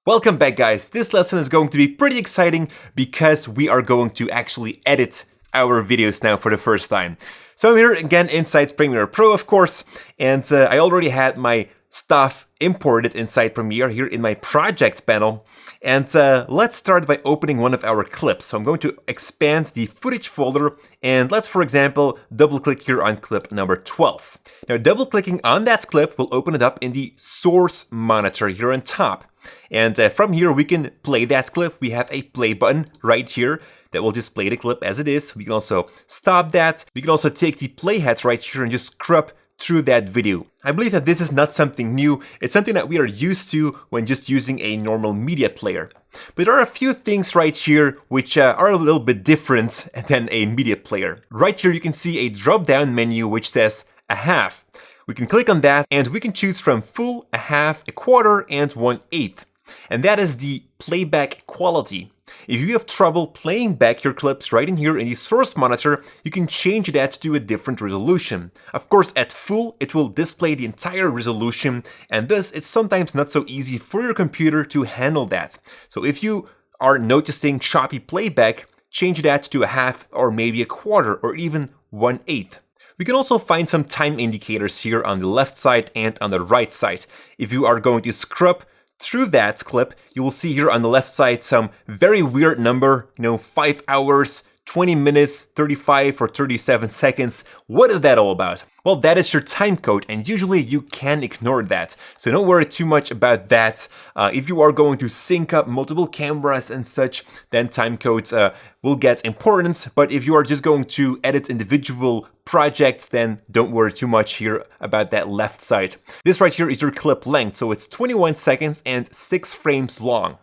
Welcome back, guys. This lesson is going to be pretty exciting because we are going to actually edit our videos now for the first time. So I'm here again inside Premiere Pro, of course, and I already had my stuff imported inside Premiere here in my project panel. And let's start by opening one of our clips. So I'm going to expand the footage folder, and let's, for example, double click here on clip number 12. Now, double clicking on that clip will open it up in the source monitor here on top. And from here, we can play that clip. We have a play button right here that will just play the clip as it is. We can also stop that. We can also take the playheads right here and just crop through that video. I believe that this is not something new. It's something that we are used to when just using a normal media player. But there are a few things right here which are a little bit different than a media player. Right here, you can see a drop-down menu which says a half. We can click on that and we can choose from full, a half, a quarter, and 1/8. And that is the playback quality. If you have trouble playing back your clips right in here in the source monitor, you can change that to a different resolution. Of course, at full, it will display the entire resolution, and thus it's sometimes not so easy for your computer to handle that. So if you are noticing choppy playback, change that to a half or maybe a quarter or even 1/8. We can also find some time indicators here on the left side and on the right side. If you are going to scrub through that clip, you will see here on the left side some very weird number, 5 hours, 20 minutes, 35 or 37 seconds. What is that all about? Well, that is your time code, and usually you can ignore that. So don't worry too much about that. If you are going to sync up multiple cameras and such, then time codes will get importance. But if you are just going to edit individual projects, then don't worry too much here about that left side. This right here is your clip length. So it's 21 seconds and 6 frames long.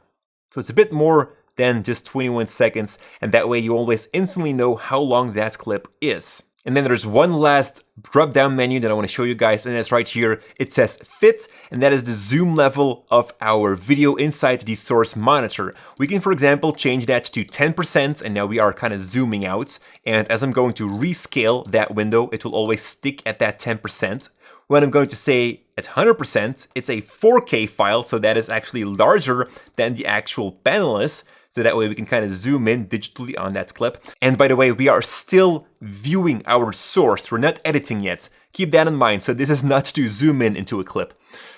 So it's a bit more than just 21 seconds, and that way you always instantly know how long that clip is. And then there's one last drop-down menu that I want to show you guys, and that's right here. It says fit, and that is the zoom level of our video inside the source monitor. We can, for example, change that to 10%, and now we are kind of zooming out. And as I'm going to rescale that window, it will always stick at that 10%. When I'm going to say at 100%, it's a 4K file, so that is actually larger than the actual panel is. So that way we can kind of zoom in digitally on that clip. And by the way, we are still viewing our source. We're not editing yet. Keep that in mind. So this is not to zoom in into a clip.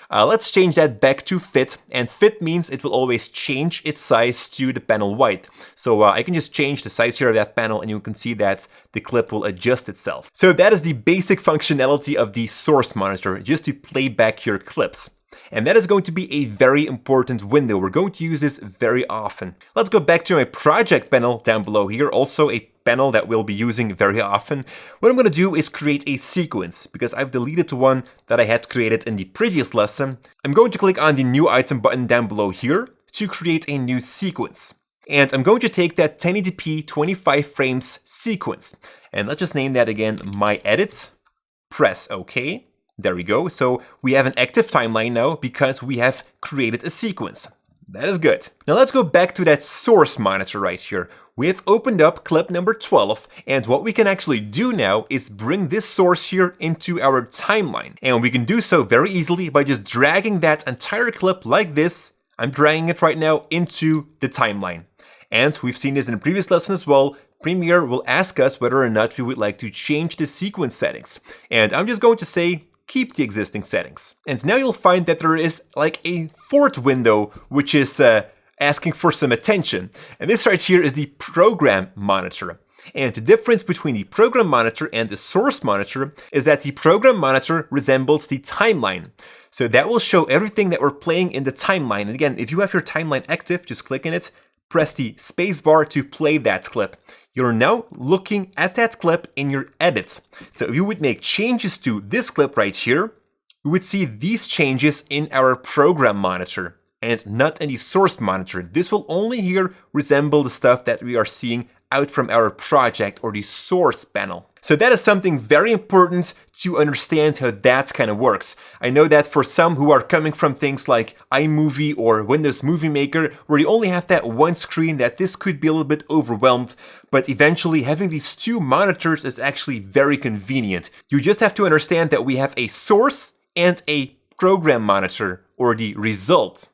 Let's change that back to fit. And fit means it will always change its size to the panel width. So I can just change the size here of that panel and you can see that the clip will adjust itself. So that is the basic functionality of the source monitor, just to play back your clips. And that is going to be a very important window. We're going to use this very often. Let's go back to my project panel down below here. Also a panel that we'll be using very often. What I'm going to do is create a sequence because I've deleted the one that I had created in the previous lesson. I'm going to click on the new item button down below here to create a new sequence. And I'm going to take that 1080p 25 frames sequence. And let's just name that again, my edit. Press OK. There we go. So we have an active timeline now because we have created a sequence. That is good. Now let's go back to that source monitor right here. We have opened up clip number 12, and what we can actually do now is bring this source here into our timeline. And we can do so very easily by just dragging that entire clip like this. I'm dragging it right now into the timeline. And we've seen this in a previous lesson as well. Premiere will ask us whether or not we would like to change the sequence settings. And I'm just going to say, keep the existing settings. And now you'll find that there is like a fourth window which is asking for some attention. And this right here is the program monitor. And the difference between the program monitor and the source monitor is that the program monitor resembles the timeline. So that will show everything that we're playing in the timeline. And again, if you have your timeline active, just click on it, press the spacebar to play that clip. You're now looking at that clip in your edit. So if you would make changes to this clip right here, you would see these changes in our program monitor and not in the source monitor. This will only here resemble the stuff that we are seeing out from our project or the source panel. So that is something very important to understand how that kind of works. I know that for some who are coming from things like iMovie or Windows Movie Maker, where you only have that one screen, that this could be a little bit overwhelmed, but eventually having these two monitors is actually very convenient. You just have to understand that we have a source and a program monitor, or the result.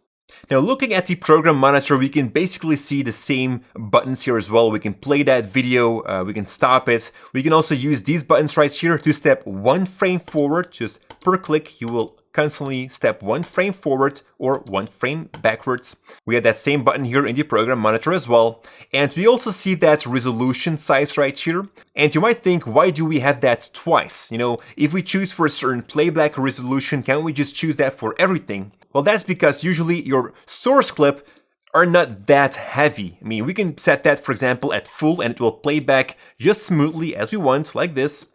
Now looking at the program monitor, we can basically see the same buttons here as well. We can play that video, we can stop it. We can also use these buttons right here to step 1 frame forward. Just per click, you will constantly step 1 frame forward or 1 frame backwards. We have that same button here in the program monitor as well. And we also see that resolution size right here. And you might think, why do we have that twice? You know, if we choose for a certain playback resolution, can't we just choose that for everything? Well, that's because usually your source clip are not that heavy. I mean, we can set that, for example, at full and it will play back just smoothly as we want, like this.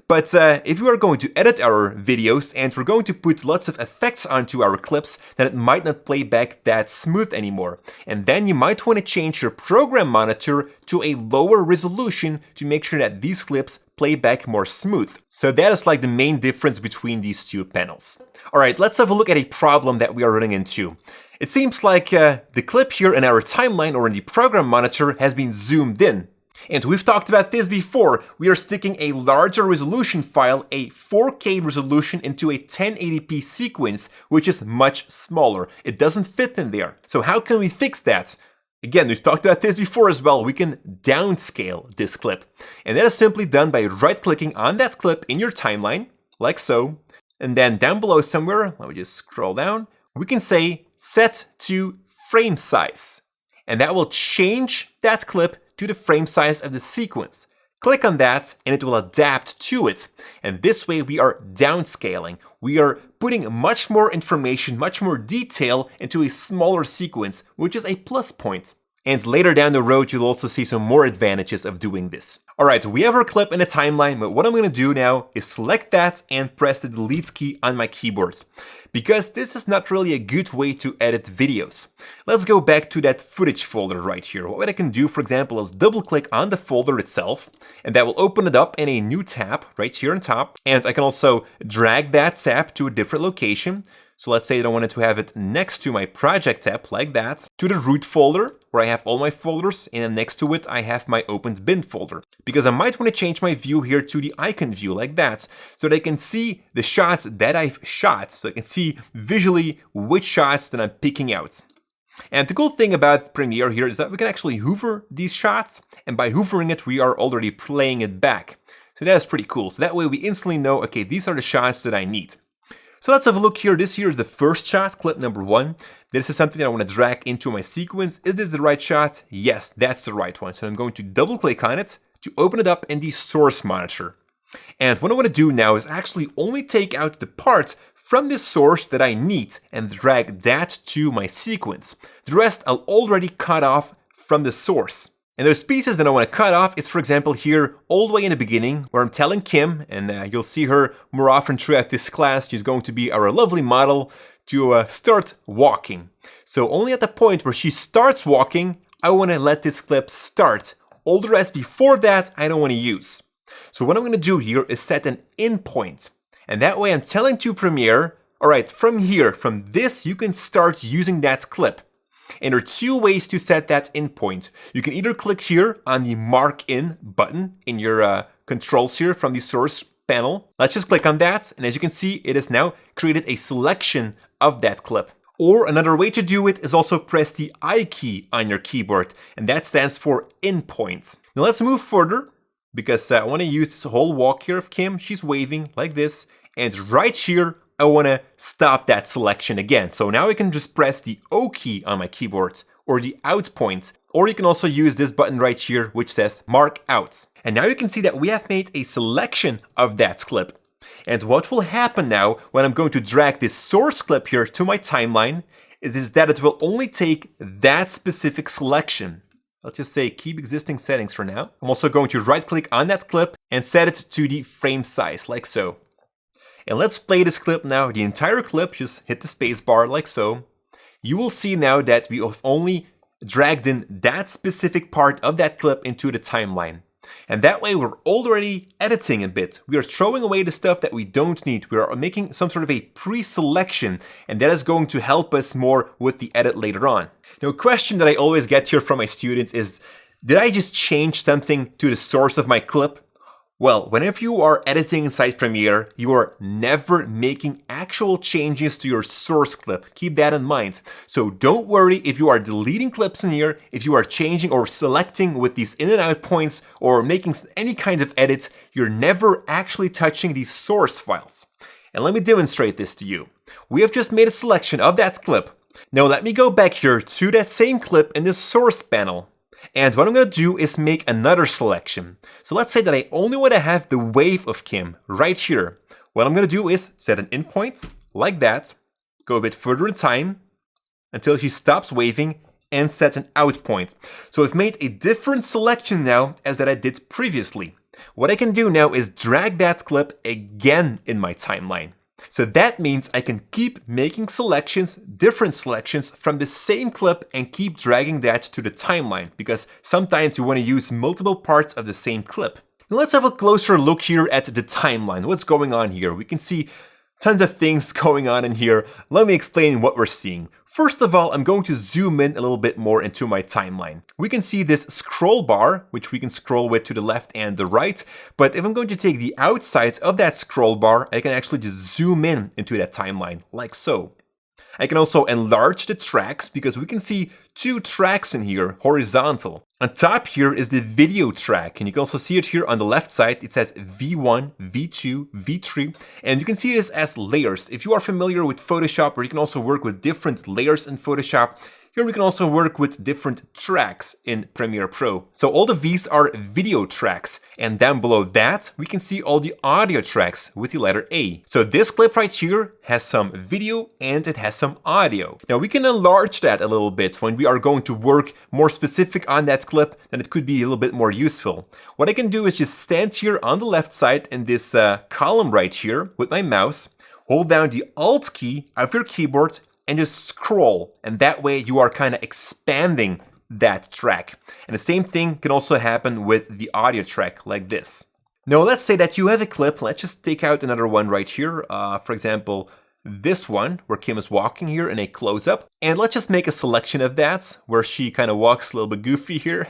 But if we are going to edit our videos and we're going to put lots of effects onto our clips, then it might not play back that smooth anymore. And then you might want to change your program monitor to a lower resolution to make sure that these clips play back more smooth. So that is like the main difference between these two panels. All right, let's have a look at a problem that we are running into. It seems like the clip here in our timeline or in the program monitor has been zoomed in. And we've talked about this before. We are sticking a larger resolution file, a 4K resolution, into a 1080p sequence, which is much smaller. It doesn't fit in there. So how can we fix that? Again, we've talked about this before as well. We can downscale this clip. And that is simply done by right-clicking on that clip in your timeline, like so. And then down below somewhere, let me just scroll down, we can say set to frame size. And that will change that clip to the frame size of the sequence. Click on that and it will adapt to it. And this way we are downscaling. We are putting much more information, much more detail into a smaller sequence, which is a plus point. And later down the road, you'll also see some more advantages of doing this. All right, we have our clip in a timeline, but what I'm gonna do now is select that and press the delete key on my keyboard, because this is not really a good way to edit videos. Let's go back to that footage folder right here. What I can do, for example, is double click on the folder itself, and that will open it up in a new tab right here on top. And I can also drag that tab to a different location. So let's say that I wanted to have it next to my project tab, like that, to the root folder, where I have all my folders, and then next to it I have my opened bin folder. Because I might want to change my view here to the icon view, like that, so that I can see the shots that I've shot, so I can see visually which shots that I'm picking out. And the cool thing about Premiere here is that we can actually hover these shots, and by hovering it, we are already playing it back. So that is pretty cool. So that way we instantly know, okay, these are the shots that I need. So let's have a look here. This here is the first shot, clip number 1. This is something that I want to drag into my sequence. Is this the right shot? Yes, that's the right one. So I'm going to double click on it to open it up in the source monitor. And what I want to do now is actually only take out the part from the source that I need and drag that to my sequence. The rest I'll already cut off from the source. And those pieces that I want to cut off is, for example, here all the way in the beginning, where I'm telling Kim, and you'll see her more often throughout this class, she's going to be our lovely model, to start walking. So only at the point where she starts walking, I want to let this clip start. All the rest before that, I don't want to use. So what I'm going to do here is set an in point. And that way I'm telling to Premiere, all right, from here, from this, you can start using that clip. And there are two ways to set that in point. You can either click here on the Mark In button in your controls here from the source panel. Let's just click on that, and as you can see, it has now created a selection of that clip. Or another way to do it is also press the I key on your keyboard, and that stands for in point. Now let's move further, because I want to use this whole walk here of Kim. She's waving like this, and right here, I want to stop that selection again. So now I can just press the O key on my keyboard, or the out point, or you can also use this button right here, which says mark out. And now you can see that we have made a selection of that clip. And what will happen now when I'm going to drag this source clip here to my timeline is that it will only take that specific selection. Let's just say keep existing settings for now. I'm also going to right click on that clip and set it to the frame size, like so. And let's play this clip now, the entire clip, just hit the space bar like so. You will see now that we have only dragged in that specific part of that clip into the timeline. And that way we're already editing a bit. We are throwing away the stuff that we don't need. We are making some sort of a pre-selection, and that is going to help us more with the edit later on. Now, a question that I always get here from my students is, did I just change something to the source of my clip? Well, whenever you are editing inside Premiere, you are never making actual changes to your source clip. Keep that in mind. So don't worry if you are deleting clips in here, if you are changing or selecting with these in and out points or making any kind of edits, you're never actually touching these source files. And let me demonstrate this to you. We have just made a selection of that clip. Now let me go back here to that same clip in the source panel. And what I'm going to do is make another selection. So let's say that I only want to have the wave of Kim right here. What I'm going to do is set an in point like that, go a bit further in time until she stops waving, and set an out point. So I've made a different selection now as that I did previously. What I can do now is drag that clip again in my timeline. So that means I can keep making selections, different selections from the same clip and keep dragging that to the timeline, because sometimes you want to use multiple parts of the same clip. Now let's have a closer look here at the timeline. What's going on here? We can see tons of things going on in here. Let me explain what we're seeing. First of all, I'm going to zoom in a little bit more into my timeline. We can see this scroll bar, which we can scroll with to the left and the right. But if I'm going to take the outsides of that scroll bar, I can actually just zoom in into that timeline, like so. I can also enlarge the tracks because we can see two tracks in here, horizontal. On top here is the video track, and you can also see it here on the left side. It says V1, V2, V3, and you can see this as layers. If you are familiar with Photoshop, or you can also work with different layers in Photoshop, here we can also work with different tracks in Premiere Pro. So all the V's are video tracks, and down below that, we can see all the audio tracks with the letter A. So this clip right here has some video and it has some audio. Now we can enlarge that a little bit when we are going to work more specific on that clip, then it could be a little bit more useful. What I can do is just stand here on the left side in this column right here with my mouse, hold down the Alt key of your keyboard, and just scroll, and that way you are kind of expanding that track. And the same thing can also happen with the audio track like this. Now let's say that you have a clip. Let's just take out another one right here. For example, this one where Kim is walking here in a close-up. And let's just make a selection of that where she kind of walks a little bit goofy here.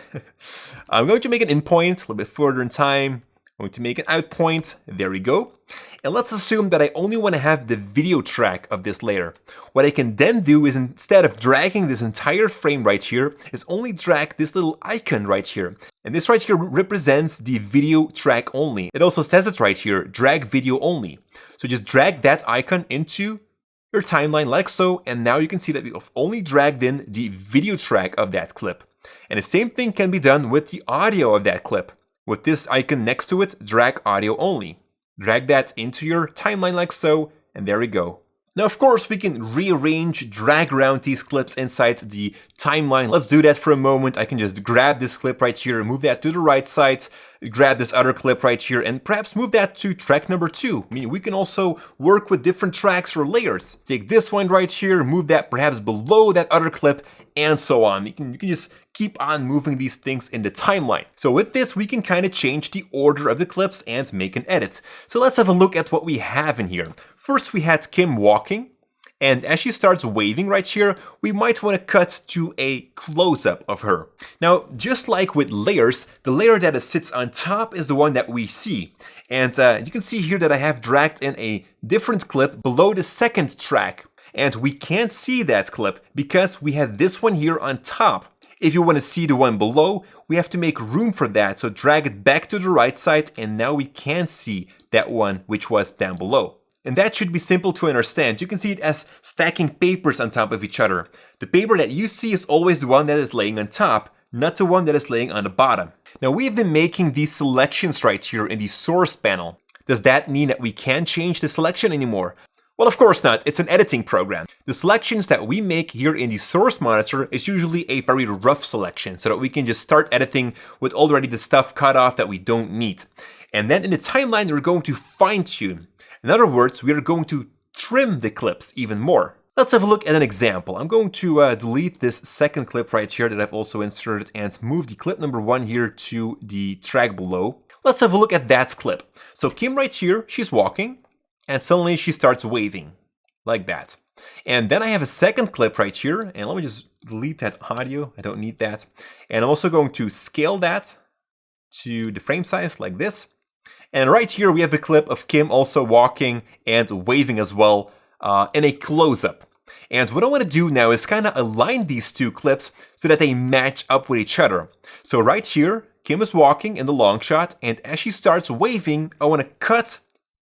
I'm going to make an in point a little bit further in time. I'm going to make an out point. There we go. And let's assume that I only want to have the video track of this layer. What I can then do is, instead of dragging this entire frame right here, is only drag this little icon right here. And this right here represents the video track only. It also says it right here, drag video only. So just drag that icon into your timeline like so, and now you can see that we've only dragged in the video track of that clip. And the same thing can be done with the audio of that clip. With this icon next to it, drag audio only. Drag that into your timeline like so, and there we go. Now, of course, we can rearrange, drag around these clips inside the timeline. Let's do that for a moment. I can just grab this clip right here, move that to the right side, grab this other clip right here, and perhaps move that to track number 2. I mean, we can also work with different tracks or layers. Take this one right here, move that perhaps below that other clip, and so on. You can just keep on moving these things in the timeline. So with this, we can kind of change the order of the clips and make an edit. So let's have a look at what we have in here. First, we had Kim walking, and as she starts waving right here, we might want to cut to a close-up of her. Now, just like with layers, the layer that sits on top is the one that we see. And you can see here that I have dragged in a different clip below the second track. And we can't see that clip because we have this one here on top. If you want to see the one below, we have to make room for that. So drag it back to the right side, and now we can see that one which was down below. And that should be simple to understand. You can see it as stacking papers on top of each other. The paper that you see is always the one that is laying on top, not the one that is laying on the bottom. Now we've been making these selections right here in the source panel. Does that mean that we can't change the selection anymore? Well, of course not. It's an editing program. The selections that we make here in the source monitor is usually a very rough selection so that we can just start editing with already the stuff cut off that we don't need. And then in the timeline, we're going to fine tune. In other words, we are going to trim the clips even more. Let's have a look at an example. I'm going to delete this second clip right here that I've also inserted and move the clip number 1 here to the track below. Let's have a look at that clip. So Kim right here, she's walking. And suddenly she starts waving, like that. And then I have a second clip right here, and let me just delete that audio, I don't need that. And I'm also going to scale that to the frame size like this. And right here we have a clip of Kim also walking and waving as well in a close-up. And what I want to do now is kind of align these two clips so that they match up with each other. So right here, Kim is walking in the long shot, and as she starts waving, I want to cut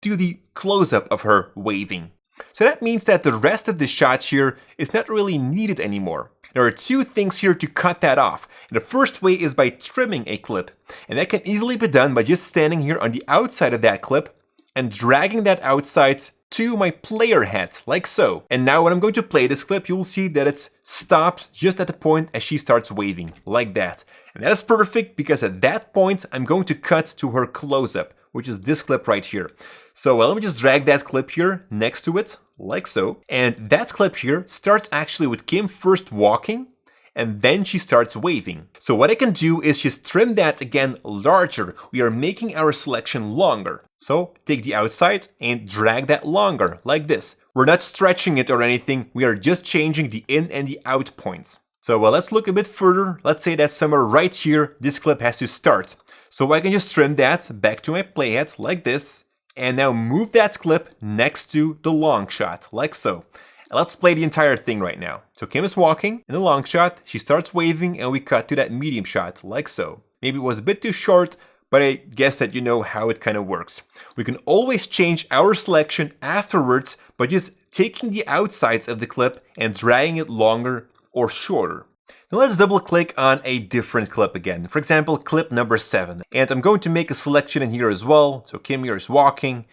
to the close-up of her waving. So that means that the rest of the shot here is not really needed anymore. There are two things here to cut that off. And the first way is by trimming a clip. And that can easily be done by just standing here on the outside of that clip and dragging that outside to my player head, like so. And now when I'm going to play this clip, you'll see that it stops just at the point as she starts waving, like that. And that is perfect because at that point, I'm going to cut to her close-up, which is this clip right here. So let me just drag that clip here next to it, like so. And that clip here starts actually with Kim first walking, and then she starts waving. So what I can do is just trim that again larger. We are making our selection longer. So take the outside and drag that longer, like this. We're not stretching it or anything, we are just changing the in and the out points. So let's look a bit further. Let's say that somewhere right here, this clip has to start. So I can just trim that back to my playhead like this, and now move that clip next to the long shot, like so. And let's play the entire thing right now. So Kim is walking in the long shot, she starts waving, and we cut to that medium shot, like so. Maybe it was a bit too short, but I guess that you know how it kind of works. We can always change our selection afterwards by just taking the outsides of the clip and dragging it longer or shorter. Now let's double click on a different clip again. For example, clip number 7. And I'm going to make a selection in here as well. So Kim here is walking,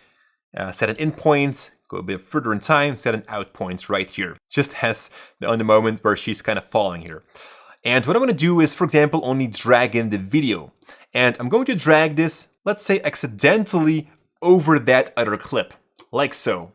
set an in point, go a bit further in time, set an out point right here. Just as on the moment where she's kind of falling here. And what I'm going to do is, for example, only drag in the video. And I'm going to drag this, let's say accidentally, over that other clip, like so.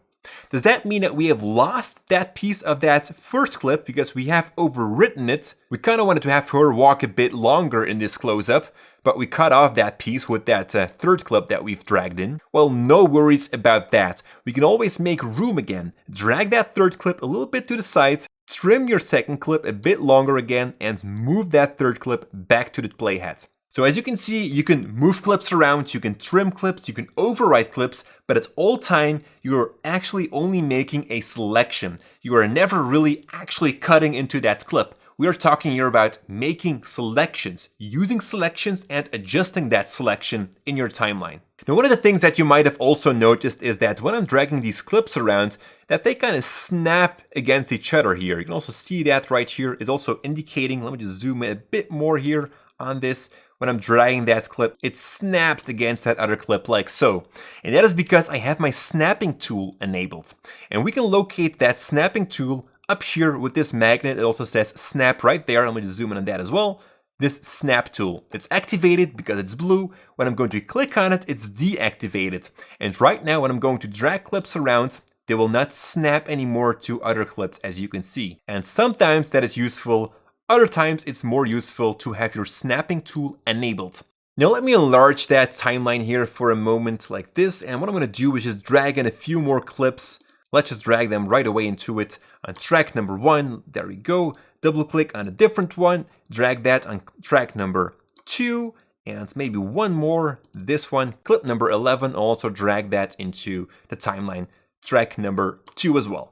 Does that mean that we have lost that piece of that first clip because we have overwritten it? We kind of wanted to have her walk a bit longer in this close-up, but we cut off that piece with that third clip that we've dragged in. Well, no worries about that. We can always make room again. Drag that third clip a little bit to the side, trim your second clip a bit longer again, and move that third clip back to the playhead. So as you can see, you can move clips around, you can trim clips, you can overwrite clips, but at all time, you're actually only making a selection. You are never really actually cutting into that clip. We are talking here about making selections, using selections and adjusting that selection in your timeline. Now, one of the things that you might have also noticed is that when I'm dragging these clips around, that they kind of snap against each other here. You can also see that right here. It's also indicating, let me just zoom in a bit more here on this. When I'm dragging that clip, it snaps against that other clip like so. And that is because I have my snapping tool enabled. And we can locate that snapping tool up here with this magnet. It also says snap right there. Let me just zoom in on that as well. This snap tool. It's activated because it's blue. When I'm going to click on it, it's deactivated. And right now, when I'm going to drag clips around, they will not snap anymore to other clips, as you can see. And sometimes that is useful. Other times it's more useful to have your snapping tool enabled. Now let me enlarge that timeline here for a moment like this, and what I'm going to do is just drag in a few more clips. Let's just drag them right away into it on track number 1. There we go. Double click on a different one, drag that on track number 2, and maybe one more, this one, clip number 11, also drag that into the timeline, track number 2 as well.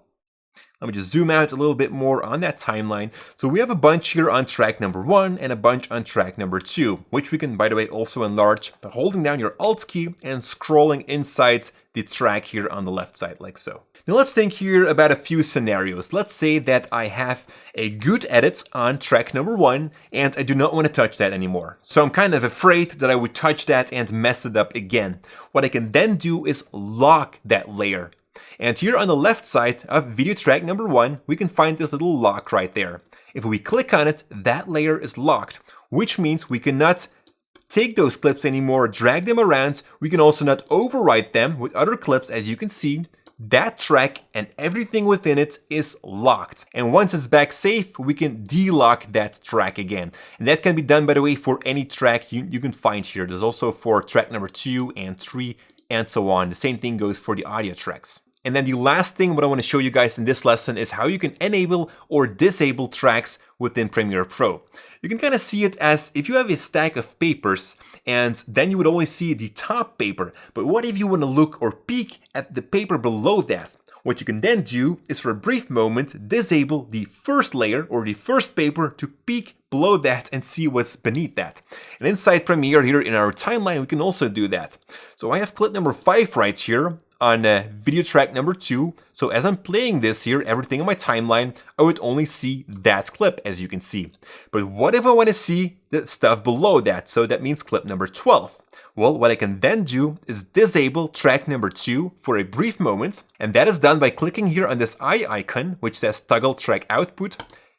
Let me just zoom out a little bit more on that timeline. So we have a bunch here on track number 1 and a bunch on track number 2, which we can, by the way, also enlarge by holding down your Alt key and scrolling inside the track here on the left side, like so. Now let's think here about a few scenarios. Let's say that I have a good edit on track number 1 and I do not want to touch that anymore. So I'm kind of afraid that I would touch that and mess it up again. What I can then do is lock that layer. And here on the left side of video track number 1, we can find this little lock right there. If we click on it, that layer is locked, which means we cannot take those clips anymore, drag them around. We can also not overwrite them with other clips, as you can see. That track and everything within it is locked. And once it's back safe, we can delock that track again. And that can be done, by the way, for any track you can find here. There's also for track number 2 and 3 and so on. The same thing goes for the audio tracks. And then the last thing what I want to show you guys in this lesson is how you can enable or disable tracks within Premiere Pro. You can kind of see it as if you have a stack of papers and then you would only see the top paper. But what if you want to look or peek at the paper below that? What you can then do is for a brief moment disable the first layer or the first paper to peek below that and see what's beneath that. And inside Premiere here in our timeline we can also do that. So I have clip number 5 right here on video track number 2. So as I'm playing this here, everything on my timeline, I would only see that clip, as you can see. But what if I want to see the stuff below that? So that means clip number 12. Well, what I can then do is disable track number 2 for a brief moment. And that is done by clicking here on this eye icon, which says toggle track output.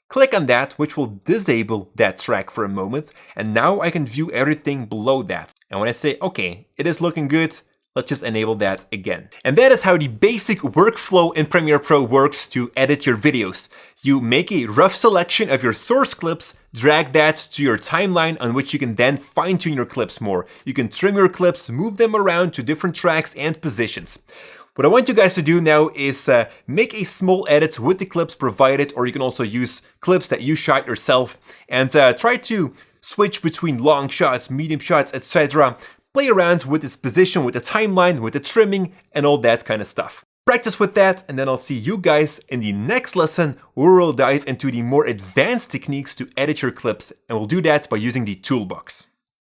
Click on that, which will disable that track for a moment. And now I can view everything below that. And when I say, okay, it is looking good, let's just enable that again. And that is how the basic workflow in Premiere Pro works to edit your videos. You make a rough selection of your source clips, drag that to your timeline on which you can then fine-tune your clips more. You can trim your clips, move them around to different tracks and positions. What I want you guys to do now is make a small edit with the clips provided, or you can also use clips that you shot yourself and try to switch between long shots, medium shots, etc. Play around with its position, with the timeline, with the trimming, and all that kind of stuff. Practice with that, and then I'll see you guys in the next lesson where we'll dive into the more advanced techniques to edit your clips, and we'll do that by using the toolbox.